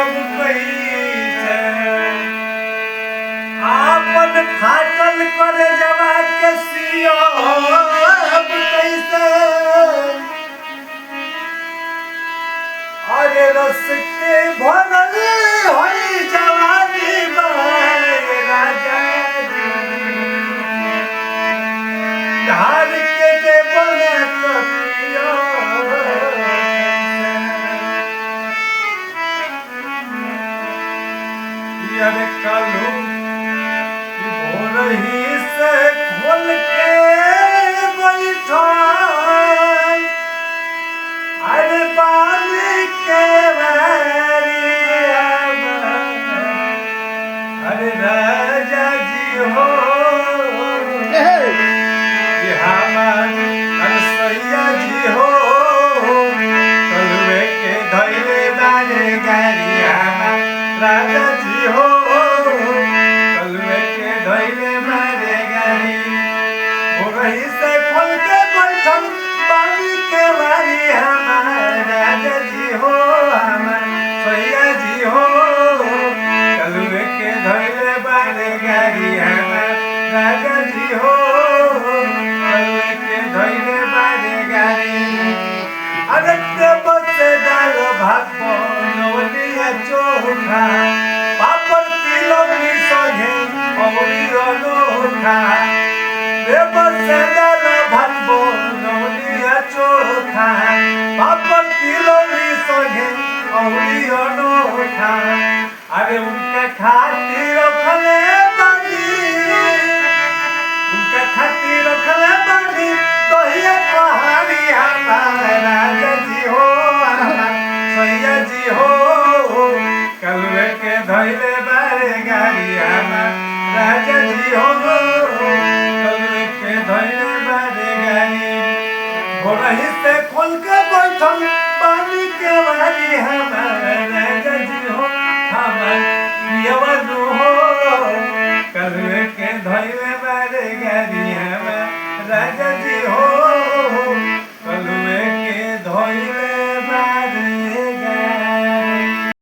अब कैसे आपन फाटल करे जवा के सियो अब कैसे अरे रस के भरल होई जवानी बाए राजा धार के दे बोले तो पियो यार कालू भोरही से खोल के बैठा अरे बाली के अरे राजा जी हो अरे सैया जी हो कलवे के धैले बारे गाड़ी राजा जी हो कलवे के धैले बारे गाड़ी भोरही से खोल के बैठल बाली के बारी राजा जी हो हमार सैया जी हो कलवे के धैले बारे गाड़ी राजा जी हो कलवे के धैले बारे गाड़ी अरे देव से दाल भात नवलिया चोखा पापड़ तिलौरी संगे औरी अनोखा देव से दाल भात नवलिया चोखा पापड़ तिलौरी संगे औरी अनोखा अरे उनका खातिर रखले बानी उनका खातिर रखले बानी दहिया पहाड़ी हमारा राजा जी हो सैया जी हो कलवे के धैले बारे गाड़ी हमारा राजा जी हो कलवे के धैले बारे गाड़ी भोरही से खोल के बैठल पानी के बारी हमारा राजा जी हो हमार पियवनु हो कलवे के धैले बारे गाड़ी हमारा राजा